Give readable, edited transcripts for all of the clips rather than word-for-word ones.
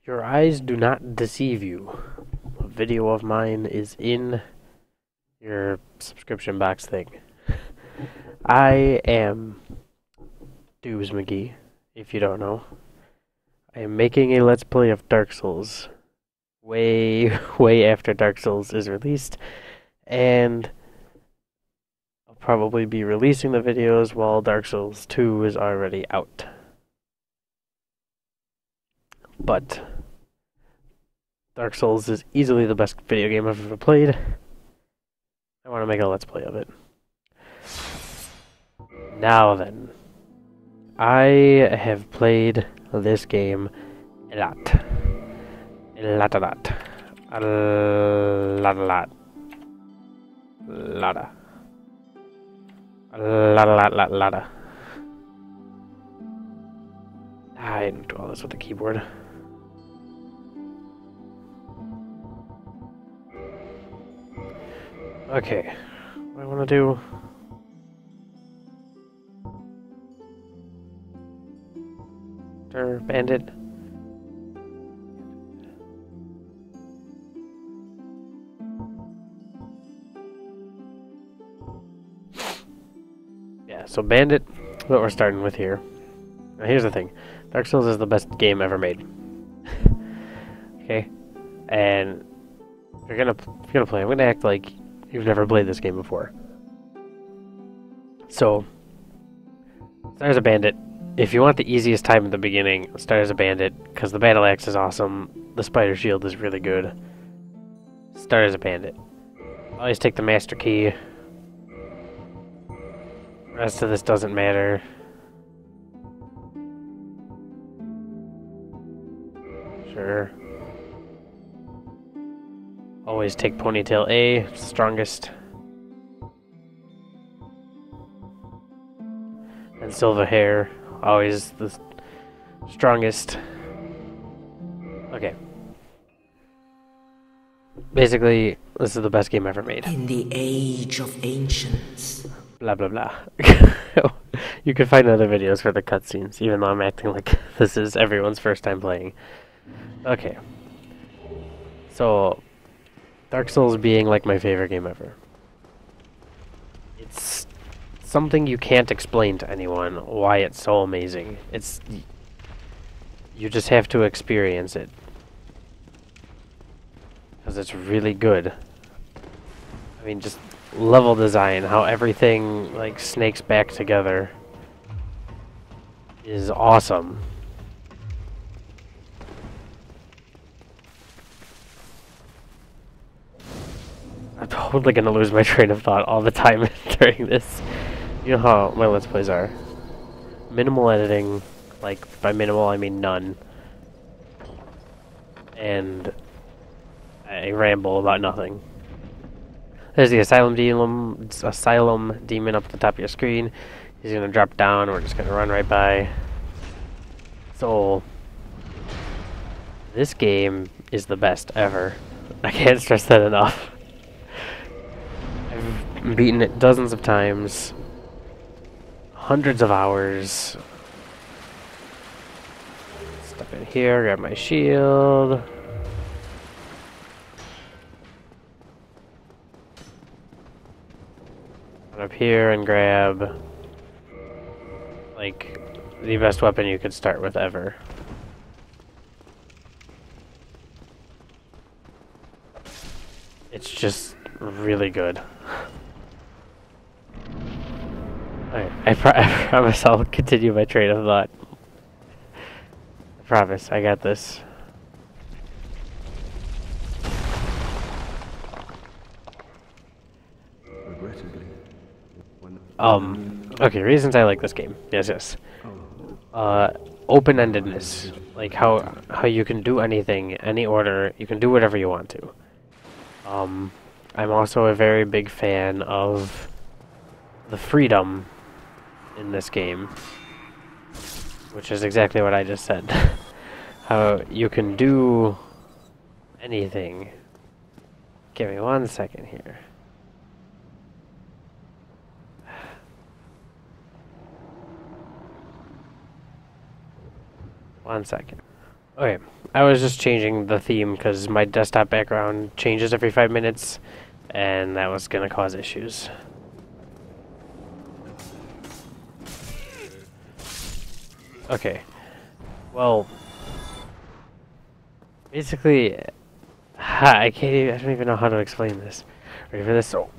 Your eyes do not deceive you. A video of mine is in your subscription box thing. I am doobsmcgee, if you don't know. I am making a Let's Play of Dark Souls way, way after Dark Souls is released, and I'll probably be releasing the videos while Dark Souls 2 is already out. But Dark Souls is easily the best video game I've ever played. I want to make a Let's Play of it. Now then, I have played this game a lot. A lot, a lot. A lot, a lot. Lotta. A lot, a lot, lot, lotta. I didn't do all this with the keyboard. Okay, what I want to do... Bandit. Yeah, so Bandit, what we're starting with here. Now here's the thing. Dark Souls is the best game ever made. Okay? And if you're gonna play, I'm gonna act like you've never played this game before. So, start as a bandit. If you want the easiest time at the beginning, start as a bandit, because the battle axe is awesome, the spider shield is really good. Start as a bandit. Always take the master key. Rest of this doesn't matter. Sure. Always take ponytail A, strongest. And silver hair, always the strongest. Okay. Basically, this is the best game ever made. In the age of ancients. Blah blah blah. You can find other videos for the cutscenes, even though I'm acting like this is everyone's first time playing. Okay. So, Dark Souls being like my favorite game ever. It's something you can't explain to anyone why it's so amazing. You just have to experience it. Because it's really good. I mean, just level design, how everything like snakes back together is awesome. I'm totally gonna lose my train of thought all the time during this. You know how my Let's Plays are. Minimal editing, like by minimal I mean none. And I ramble about nothing. There's the asylum demon up at the top of your screen. He's gonna drop down, we're just gonna run right by. So this game is the best ever. I can't stress that enough. I've beaten it dozens of times. Hundreds of hours. Step in here, grab my shield. Run up here and grab like the best weapon you could start with ever. It's just really good. Alright, I promise I'll continue my train of thought. I promise, I got this. Okay, reasons I like this game. Yes. Open-endedness. Like how you can do anything, any order, you can do whatever you want to. I'm also a very big fan of the freedom in this game, which is exactly what I just said. How you can do anything. Give me 1 second here. One second. Okay, I was just changing the theme because my desktop background changes every 5 minutes, and that was gonna cause issues. Okay. Well, basically, I don't even know how to explain this. Ready for this? So,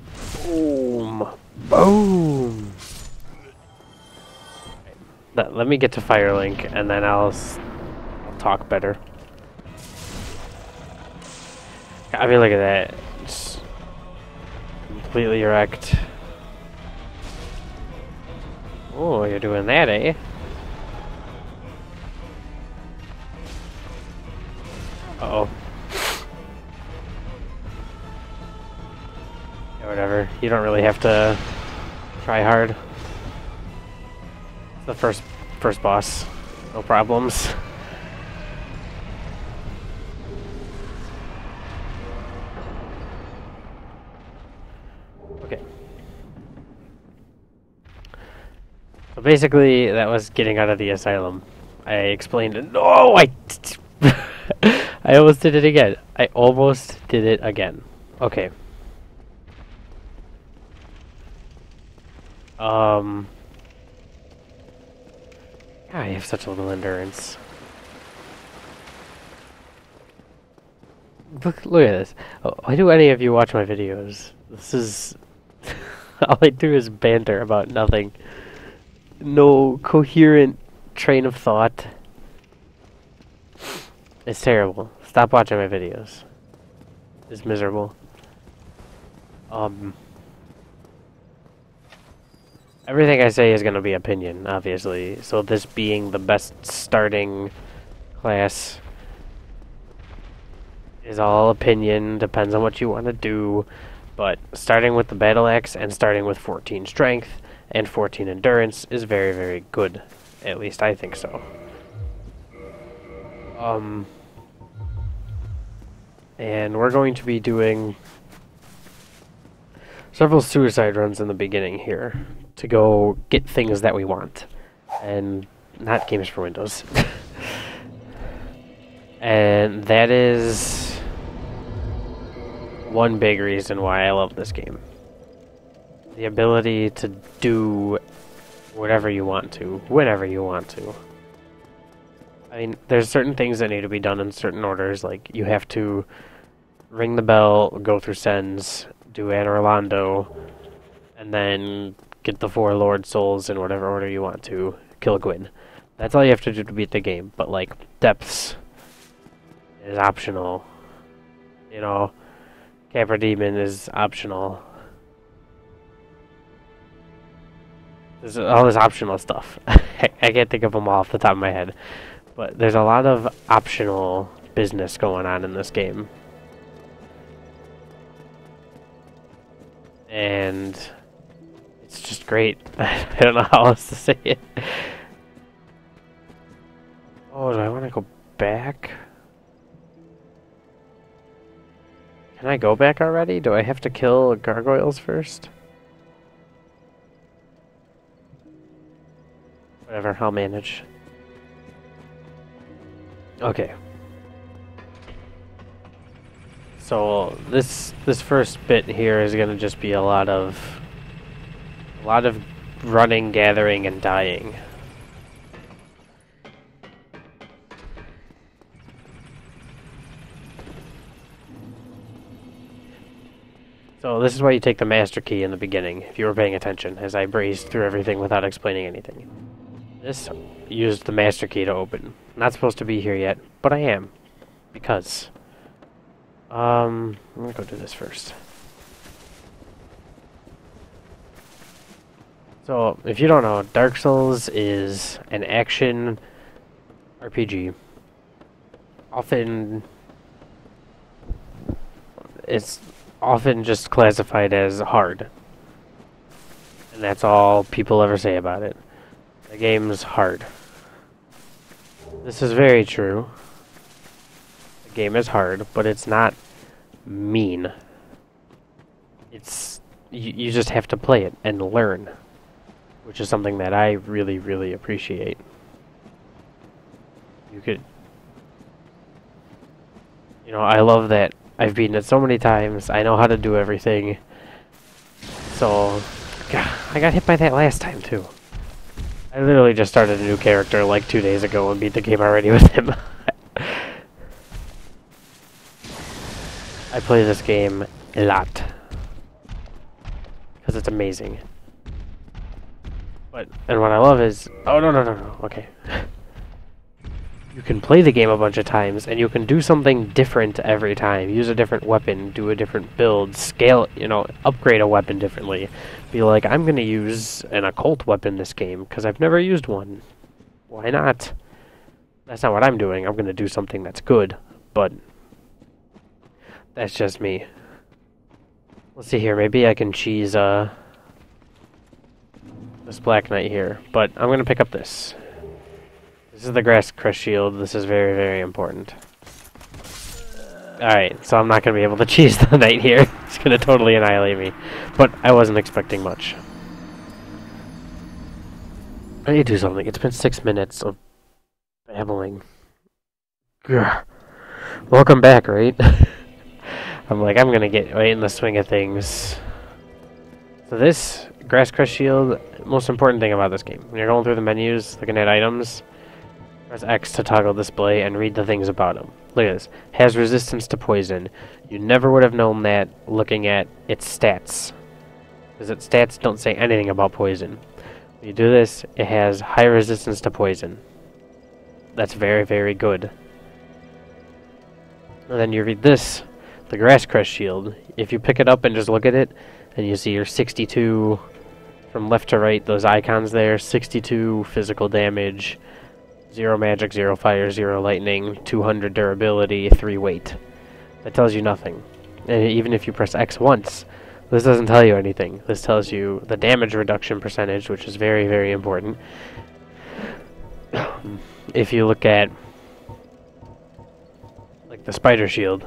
boom, boom. Let me get to Firelink, and then I'll talk better. I mean, look at that. It's completely wrecked. Oh, you're doing that, eh? Uh-oh. Yeah, whatever. You don't really have to try hard. It's the first boss. No problems. Okay. So basically, that was getting out of the asylum. I explained it. No, I almost did it again. I almost did it again. Okay. I have such little endurance. Look at this. Oh, why do any of you watch my videos? This is... all I do is banter about nothing. No coherent train of thought. It's terrible. Stop watching my videos. It's miserable. Everything I say is going to be opinion, obviously. So this being the best starting class is all opinion. Depends on what you want to do. But starting with the battle axe and starting with 14 strength and 14 endurance is very, very good. At least I think so. And we're going to be doing several suicide runs in the beginning here to go get things that we want. And not games for Windows. And that is one big reason why I love this game. The ability to do whatever you want to, whenever you want to. I mean, there's certain things that need to be done in certain orders, like you have to ring the bell, go through Sens, do Anne Orlando, and then get the 4 Lord Souls in whatever order you want to, kill Gwyn. That's all you have to do to beat the game, but like, depths is optional. You know, Capra Demon is optional. There's all this optional stuff. I can't think of them all off the top of my head. But there's a lot of optional business going on in this game. And it's just great. I don't know how else to say it. Oh, do I want to go back? Can I go back already? Do I have to kill gargoyles first? Whatever, I'll manage. Okay. So this first bit here is gonna just be a lot of running, gathering, and dying. So this is why you take the master key in the beginning, if you were paying attention, as I breezed through everything without explaining anything. This used the master key to open. Not supposed to be here yet, but I am. Because. I'm gonna go do this first. So, if you don't know, Dark Souls is an action RPG. It's often just classified as hard. And that's all people ever say about it. The game's hard. This is very true. The game is hard, but it's not mean. It's you just have to play it and learn, which is something that I really, really appreciate. You know, I love that I've beaten it so many times. I know how to do everything. So, God, I got hit by that last time too. I literally just started a new character like 2 days ago and beat the game already with him. I play this game a lot. Because it's amazing. And what I love is... Oh, no. Okay. You can play the game a bunch of times, and you can do something different every time. Use a different weapon, do a different build, scale, you know, upgrade a weapon differently. Be like, I'm going to use an occult weapon this game, because I've never used one. Why not? That's not what I'm doing. I'm going to do something that's good, but that's just me. Let's see here. Maybe I can cheese this Black Knight here, but I'm going to pick up this. This is the Grass Crest Shield. This is very, very important. Alright, so I'm not going to be able to cheese the knight here. It's going to totally annihilate me. But I wasn't expecting much. I need to do something. It's been 6 minutes of babbling. Grr. Welcome back, right? I'm going to get right in the swing of things. So this Grass Crest Shield, most important thing about this game. When you're going through the menus, looking at items, press X to toggle display and read the things about them. Look at this. Has resistance to poison. You never would have known that looking at its stats. Because its stats don't say anything about poison. When you do this, it has high resistance to poison. That's very, very good. And then you read this, the Grass Crest Shield. If you pick it up and just look at it, and you see your 62 from left to right, those icons there, 62 physical damage, 0 magic, 0 fire, 0 lightning, 200 durability, 3 weight. That tells you nothing. And even if you press X once, this doesn't tell you anything. This tells you the damage reduction percentage, which is very, very important. If you look at like the spider shield,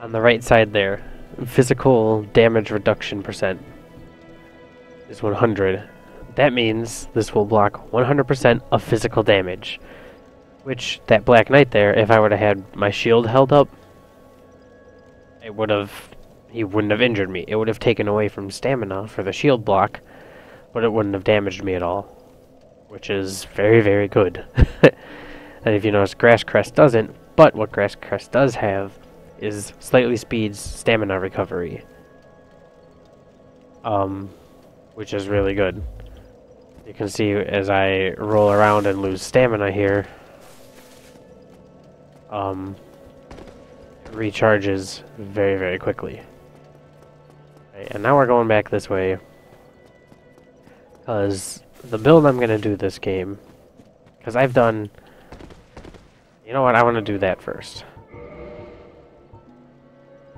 on the right side there, physical damage reduction percent is 100. That means this will block 100% of physical damage. Which, that Black Knight there, if I would have had my shield held up, he wouldn't have injured me. It would have taken away from stamina for the shield block, but it wouldn't have damaged me at all. Which is very, very good. And if you notice, Grass Crest doesn't, but what Grass Crest does have is slightly speeds stamina recovery. Which is really good. You can see as I roll around and lose stamina here, it recharges very, very quickly. Okay, and now we're going back this way, because the build I'm going to do this game, because I've done, you know what, I want to do that first.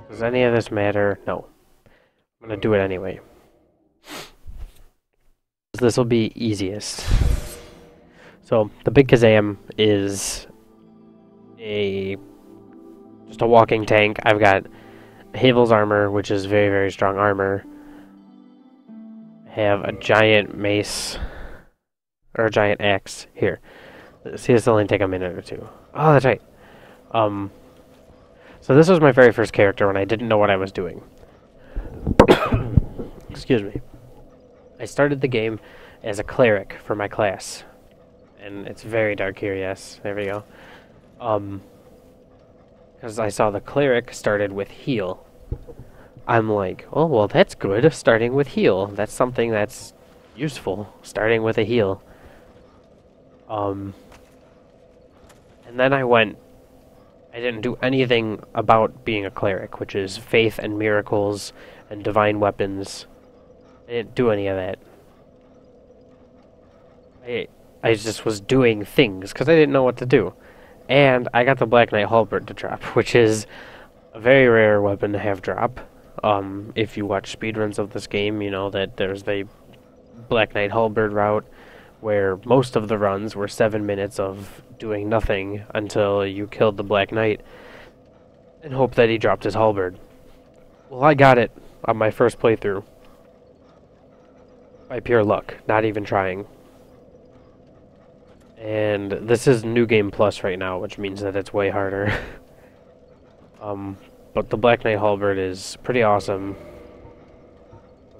Does any of this matter? No. I'm going to do it anyway. This will be easiest. So the big Kazam is just a walking tank. I've got Havel's armor, which is very, very strong armor. I have a giant mace, or a giant axe here. See, this will only take a minute or two. Oh, that's right. So this was my very first character when I didn't know what I was doing. Excuse me. I started the game as a cleric for my class. And it's very dark here, yes. There we go. Because I saw the cleric started with heal. I'm like, oh, well, that's good, starting with heal. That's something that's useful, starting with a heal. And then I didn't do anything about being a cleric, which is faith and miracles and divine weapons. I didn't do any of that. I just was doing things, because I didn't know what to do. And I got the Black Knight Halberd to drop, which is a very rare weapon to have drop. If you watch speedruns of this game, you know that there's the Black Knight Halberd route, where most of the runs were 7 minutes of doing nothing until you killed the Black Knight and hope that he dropped his halberd. Well, I got it on my first playthrough. By pure luck, not even trying. And this is New Game Plus right now, which means that it's way harder. But the Black Knight Halberd is pretty awesome.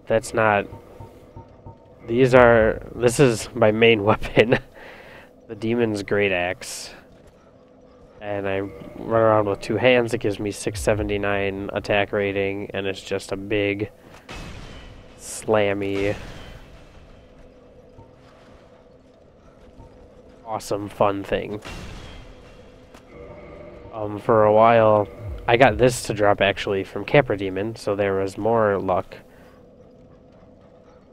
That's not... This is my main weapon. The Demon's Great Axe. And I run around with two hands. It gives me 679 attack rating, and it's just a big, slammy, awesome, fun thing. For a while, I got this to drop actually from Capra Demon, so there was more luck.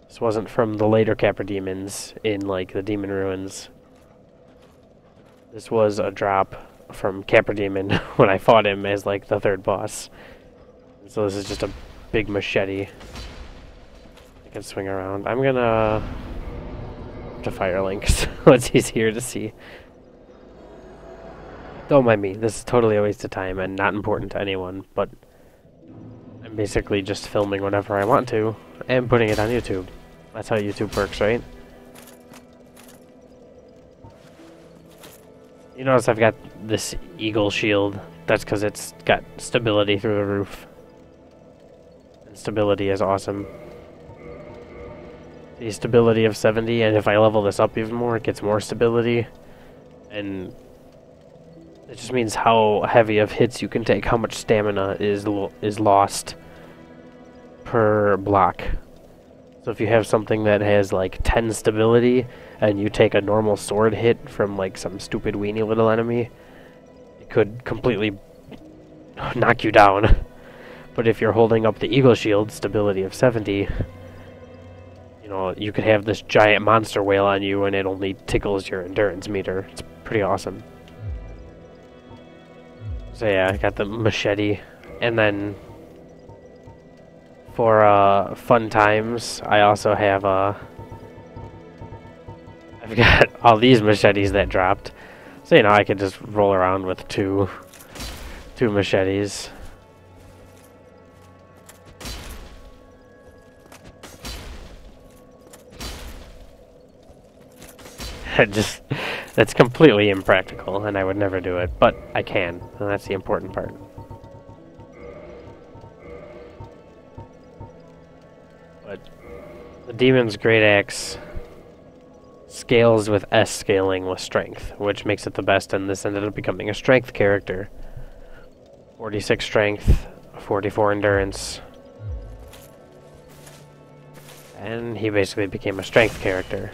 This wasn't from the later Capra Demons in, like, the Demon Ruins. This was a drop from Capra Demon when I fought him as, like, the third boss. So this is just a big machete. I can swing around. I'm gonna... to fire links so it's easier to see. Don't mind me, this is totally a waste of time and not important to anyone, but I'm basically just filming whatever I want to and putting it on YouTube. That's how YouTube works, right? You notice I've got this eagle shield. That's because it's got stability through the roof. And stability is awesome. The stability of 70, and if I level this up even more, it gets more stability. And it just means how heavy of hits you can take, how much stamina is lost per block. So if you have something that has like 10 stability, and you take a normal sword hit from like some stupid weenie little enemy, it could completely knock you down. But if you're holding up the eagle shield, stability of 70, you know, you could have this giant monster whale on you and it only tickles your endurance meter. It's pretty awesome. So yeah, I got the machete, and then for fun times, I also have I've got all these machetes that dropped. So, you know, I could just roll around with two machetes. That's completely impractical, and I would never do it, but I can, and that's the important part. But the Demon's Great Axe scales with S scaling with strength, which makes it the best, and this ended up becoming a strength character. 46 strength, 44 endurance, and he basically became a strength character.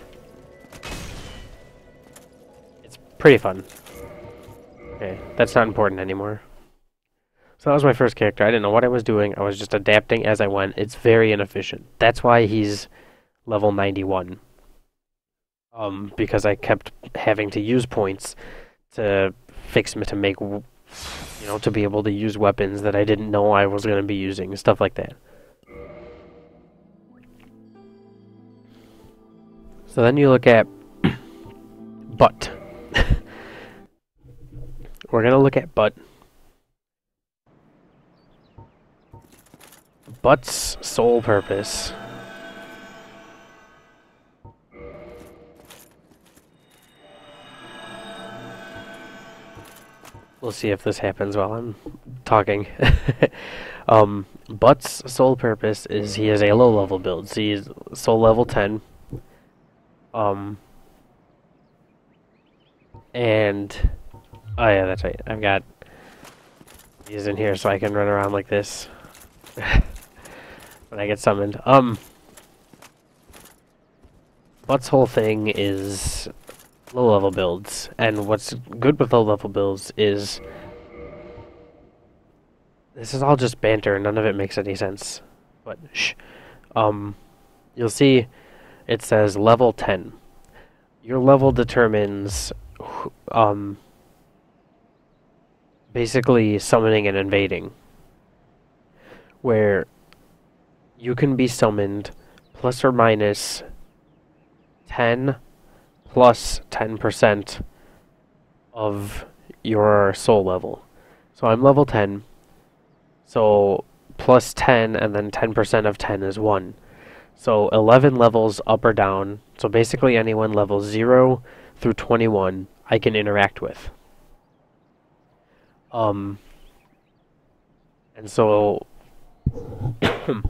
It's pretty fun. Okay, that's not important anymore. So that was my first character. I didn't know what I was doing. I was just adapting as I went. It's very inefficient. That's why he's level 91. Because I kept having to use points to fix me to make, you know, to be able to use weapons that I didn't know I was going to be using, stuff like that. So then you look at butt. We're going to look at butt. Butt's sole purpose . We'll see if this happens while I'm talking. Butt's sole purpose is he is a low-level build. So he's soul level 10. And... oh yeah, that's right. I've got these in here so I can run around like this when I get summoned. Butt's whole thing is low-level builds, and what's good with low-level builds is this is all just banter. None of it makes any sense. But shh. You'll see it says level 10. Your level determines basically summoning and invading, where you can be summoned plus or minus 10 plus 10% of your soul level. So I'm level 10, so plus 10 and then 10% of 10 is 1. So 11 levels up or down, so basically anyone level 0 through 21 I can interact with. And so the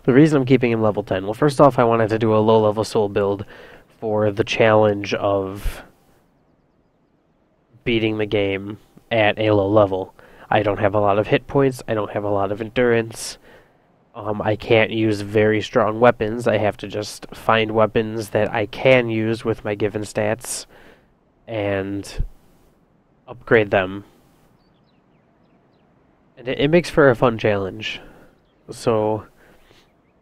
reason I'm keeping him level 10, well, first off, I wanted to do a low-level soul build for the challenge of beating the game at a low level. I don't have a lot of hit points, I don't have a lot of endurance. I can't use very strong weapons. I have to just find weapons that I can use with my given stats and upgrade them. And it makes for a fun challenge. So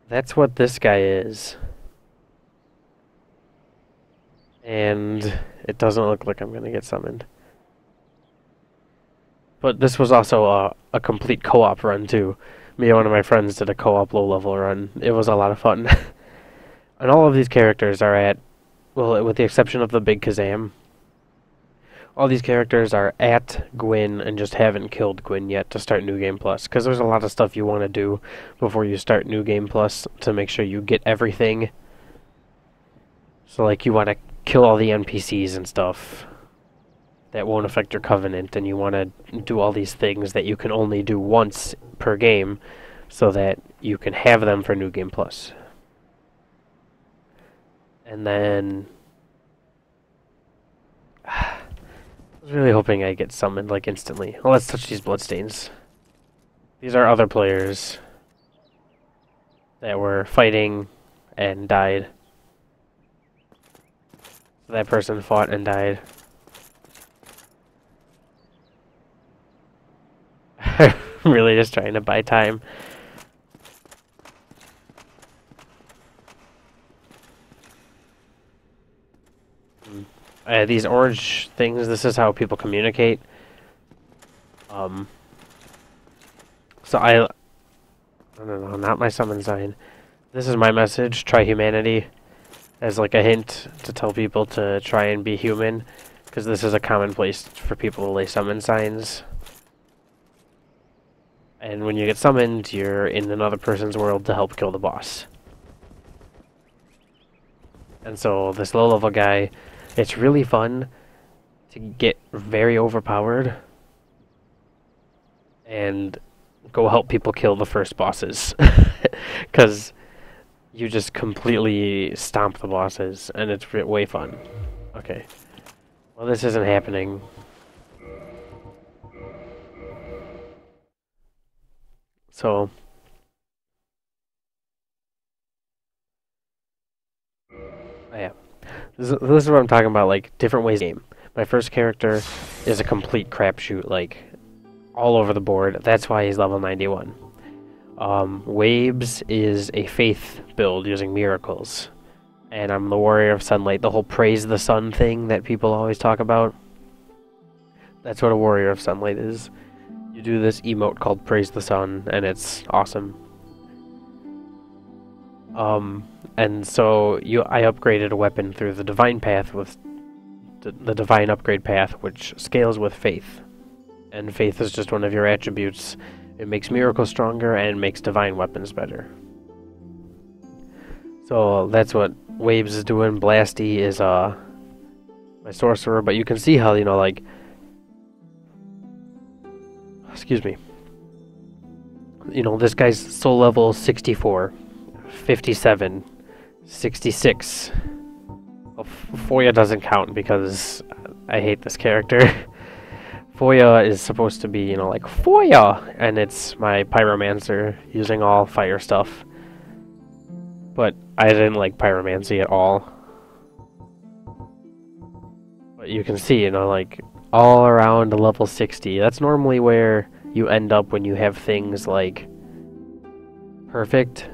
that's what this guy is. And it doesn't look like I'm going to get summoned. But this was also a complete co-op run, too. Me and one of my friends did a co-op low-level run. It was a lot of fun. And all of these characters are at, well, with the exception of the big Kazam, all these characters are at Gwyn and just haven't killed Gwyn yet to start New Game Plus. Because there's a lot of stuff you want to do before you start New Game Plus to make sure you get everything. So, like, you want to kill all the NPCs and stuff that won't affect your covenant, and you want to do all these things that you can only do once per game so that you can have them for New Game Plus. And then I was really hoping I get summoned like instantly. Oh, let's touch these bloodstains. These are other players that were fighting and died. That person fought and died. I'm really just trying to buy time. These orange things, this is how people communicate. So I don't know, not my summon sign. This is my message, try humanity, as like a hint to tell people to try and be human, because this is a common place for people to lay summon signs. And when you get summoned, you're in another person's world to help kill the boss. And so this low-level guy, it's really fun to get very overpowered and go help people kill the first bosses. Because you just completely stomp the bosses, and it's way fun. Okay. Well, this isn't happening. So yeah, this is what I'm talking about, like, different ways to game. My first character is a complete crapshoot, like, all over the board. That's why he's level 91. Wabes is a faith build using miracles. And I'm the Warrior of Sunlight, the whole praise the sun thing that people always talk about. That's what a Warrior of Sunlight is. You do this emote called Praise the Sun, and it's awesome. And so I upgraded a weapon through the Divine Path with the Divine Upgrade Path, which scales with Faith. And Faith is just one of your attributes. It makes miracles stronger and makes divine weapons better. So that's what Waves is doing. Blasty is my sorcerer, but you can see how, like, excuse me. This guy's soul level 64, 57, 66. Well, Foya doesn't count because I hate this character. Foya is supposed to be, like, Foya! And it's my pyromancer using all fire stuff. But I didn't like pyromancy at all. But you can see, like, all around level 60. That's normally where you end up when you have things like perfect.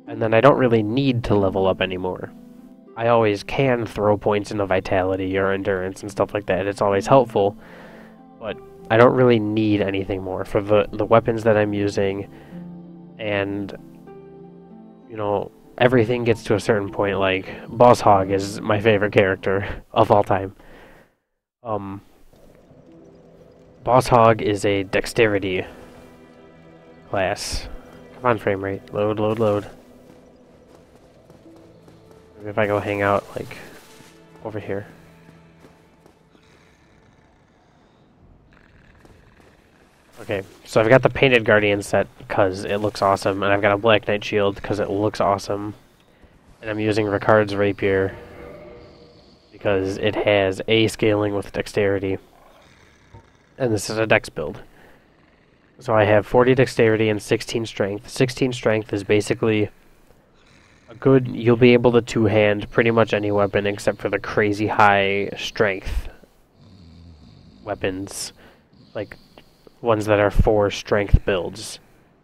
And then I don't really need to level up anymore. I always can throw points into vitality or endurance and stuff like that. It's always helpful. But I don't really need anything more for the weapons that I'm using. And everything gets to a certain point. Like, Boss Hog is my favorite character of all time. Boss Hog is a dexterity class. Come on, frame rate. Load, load, load. Maybe if I go hang out, like, over here. Okay, so I've got the painted Guardian set because it looks awesome, and I've got a Black Knight shield because it looks awesome. And I'm using Ricard's Rapier because it has A scaling with dexterity. And this is a dex build. So I have 40 dexterity and 16 strength. 16 strength is basically a good... You'll be able to two-hand pretty much any weapon except for the crazy high strength weapons. Like ones that are 4 strength builds.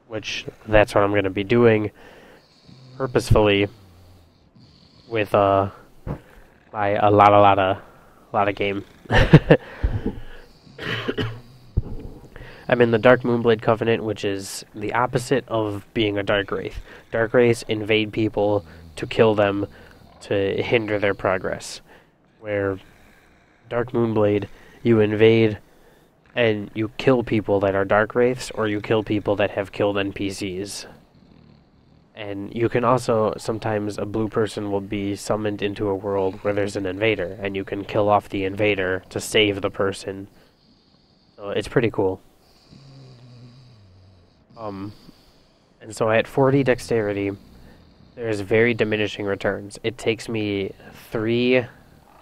Which, that's what I'm going to be doing purposefully with by a lot of game. I'm in the Dark Moonblade Covenant, which is the opposite of being a Dark Wraith. Dark Wraiths invade people to kill them, to hinder their progress. Where Dark Moonblade, you invade and you kill people that are Dark Wraiths, or you kill people that have killed NPCs. And you can also, sometimes a blue person will be summoned into a world where there's an invader, and you can kill off the invader to save the person. So it's pretty cool. And so at 40 dexterity, there's very diminishing returns. It takes me 3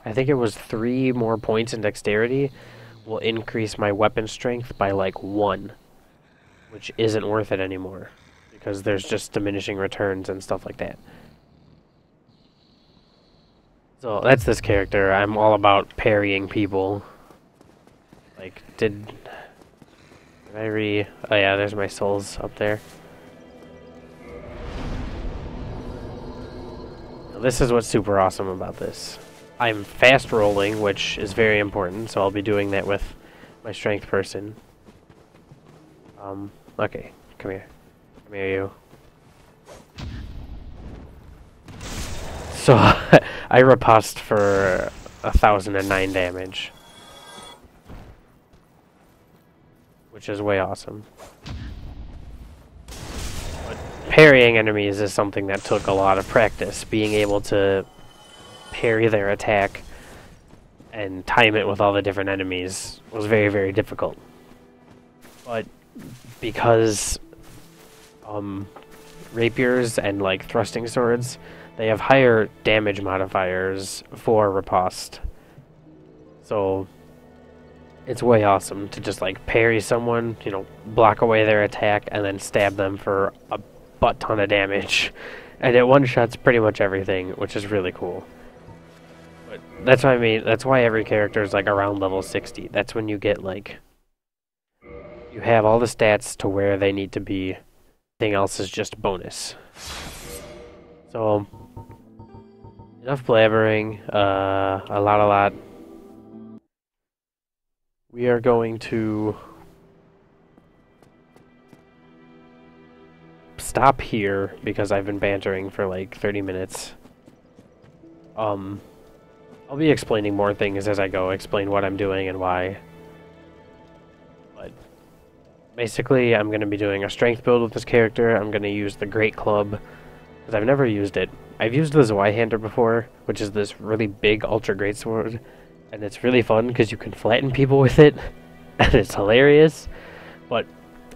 more points in dexterity will increase my weapon strength by like 1, which isn't worth it anymore because there's just diminishing returns and stuff like that. So that's this character. I'm all about parrying people. Like, did I oh yeah, there's my souls up there. Now, this is what's super awesome about this. I'm fast rolling, which is very important, so I'll be doing that with my strength person. Okay, come here. Come here, you. So, I riposte for 1,009 damage. Which is way awesome. But parrying enemies is something that took a lot of practice. Being able to parry their attack and time it with all the different enemies was very, very difficult. But because rapiers and like thrusting swords, they have higher damage modifiers for riposte. So it's way awesome to just like parry someone, you know, block away their attack, and then stab them for a butt ton of damage. And it one-shots pretty much everything, which is really cool. But that's what I mean. That's why every character is like around level 60. That's when you get like... You have all the stats to where they need to be. Everything else is just bonus. So, enough blabbering. A lot. We are going to stop here because I've been bantering for like 30 minutes. I'll be explaining more things as I go, explain what I'm doing and why. But basically, I'm going to be doing a strength build with this character. I'm going to use the Great Club because I've never used it. I've used the Zweihander before, which is this really big ultra greatsword. And it's really fun because you can flatten people with it, and it's hilarious. But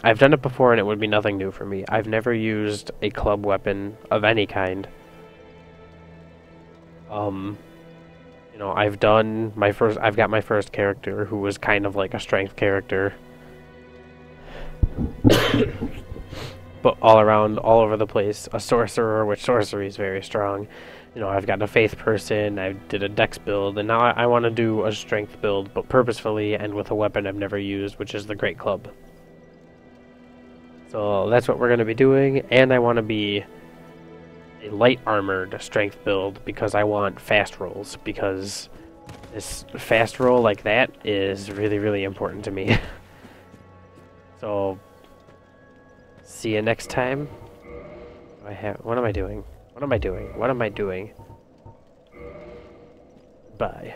I've done it before, and it would be nothing new for me. I've never used a club weapon of any kind. You know, I've got my first character who was kind of like a strength character. But all around, all over the place. A sorcerer, which sorcery is very strong. You know, I've got a faith person, I did a dex build, and now I want to do a strength build, but purposefully and with a weapon I've never used, which is the Great Club. So that's what we're going to be doing, and I want to be a light armored strength build because I want fast rolls, because this fast roll like that is really, really important to me. So, see you next time. What am I doing? What am I doing? Bye.